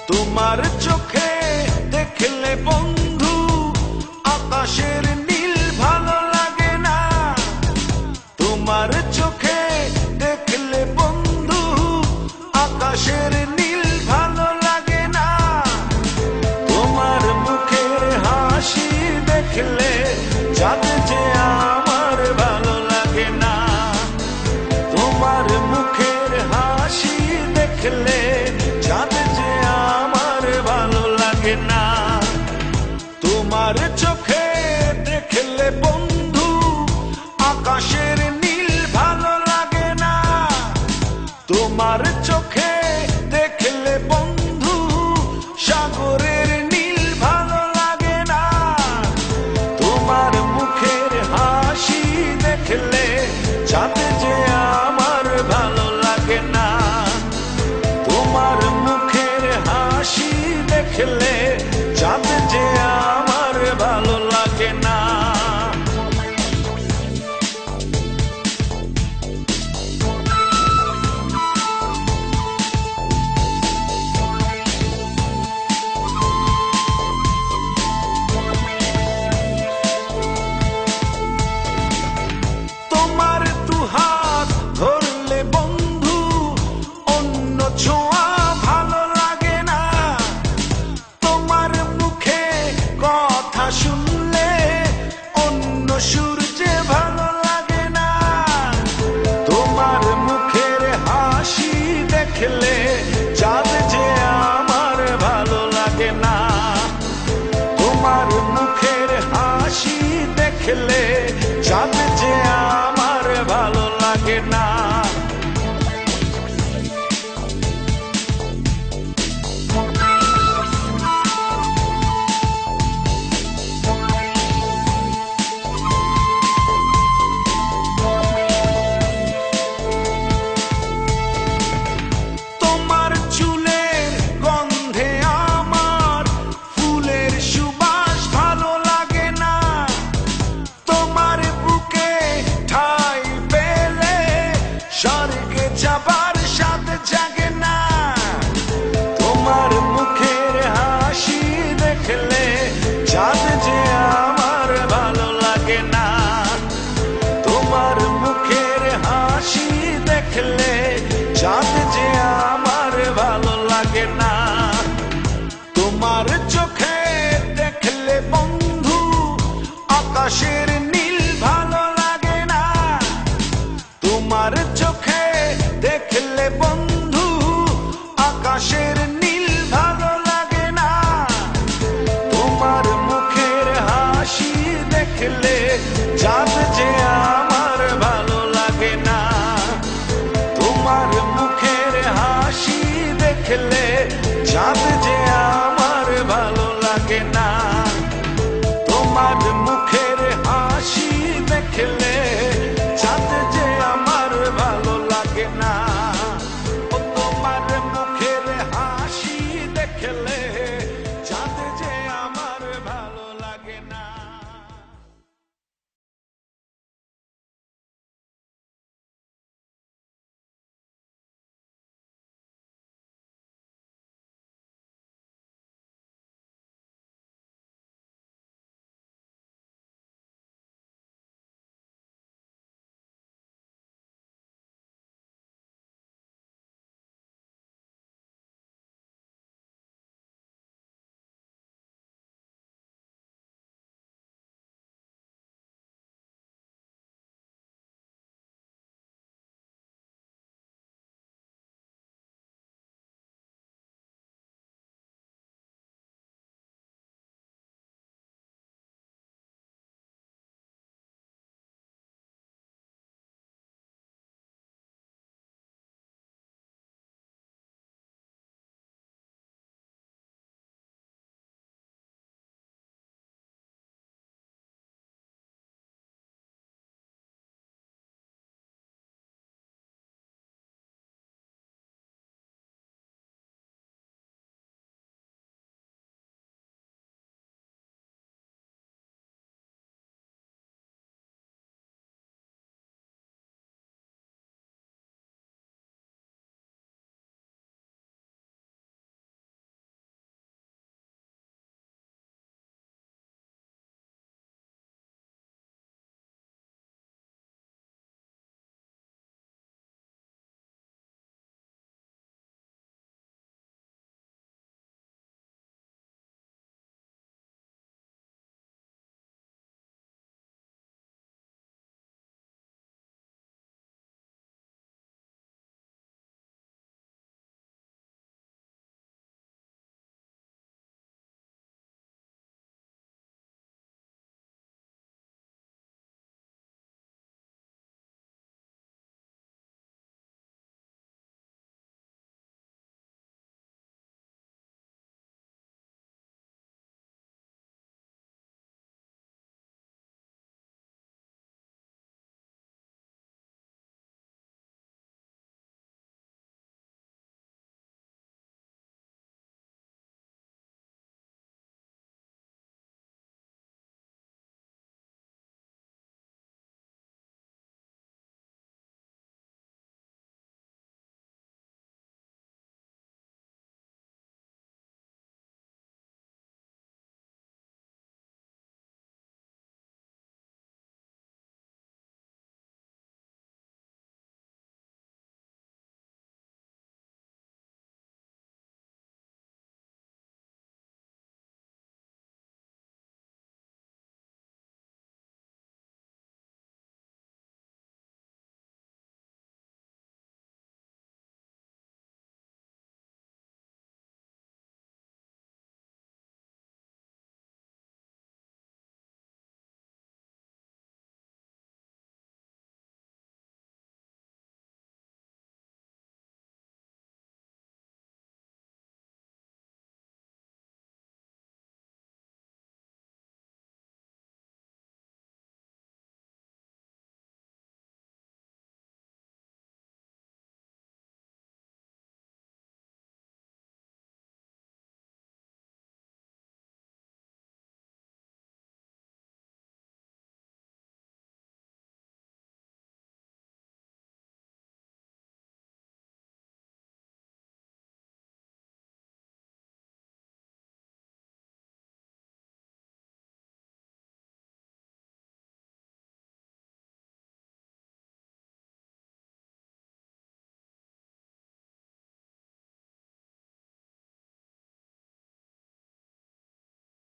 তোমার চোখে দেখলে বন্ধু আকাশের নীল ভালো লাগে না। তোমার চোখে দেখলে বন্ধু আকাশের নীল ভালো লাগে না। তোমার মুখের হাসি দেখলে চাঁদ যে আমার ভালো লাগে না। তোমার মুখের হাসি দেখলে চাঁদ যে আমার ভালো লাগে না। তোমার চোখে দেখলে বন্ধু আকাশের নীল ভালো লাগে না। তোমার চোখে দেখলে বন্ধু সাগরের নীল ভালো লাগে না। তোমার মুখের হাসি দেখলে চাঁদ যে আমার ভালো লাগে না। তোমার মুখের হাসি দেখলে চাঁদ যে আমার ভালো লাগে না। তোমার দুহাত ধরলে বন্ধু অন্য ছোঁয়া ভালো লাগে না। তোমার মুখে কথা শুনলে অন্য সুর যে ভালো লাগে না। তোমার মুখের হাসি দেখলে চাঁদ যে আমার ভালো লাগে না। তোমার মুখের হাসি দেখলে চাঁদ যে আমার ভালো লাগে না। তোমার চুলের গন্ধে আমার ফুলের সুবাস ভালো লাগে না। তোমার বুকে ঠাঁই পেলে স্বর্গে যাবার স্বাদ জাগে না। তোমার মুখের হাসি দেখলে চাঁদ যে আমার ভালো লাগে না। তোমার মুখের হাসি দেখলে চাঁদ যে আমার ভালো লাগে না। তোমার চোখে দেখলে বন্ধু আকাশের নীল ভালো লাগে না। তোমার চোখে দেখলে বন্ধু আকাশের নীল ভালো লাগে না। তোমার মুখের হাসি দেখলে চাঁদ যে আমার ভালো লাগে না। তোমার মুখের হাসি দেখলে চাঁদ যে আমার ভালো লাগে না। তোমার মুখের হাসি দেখলে চাঁদ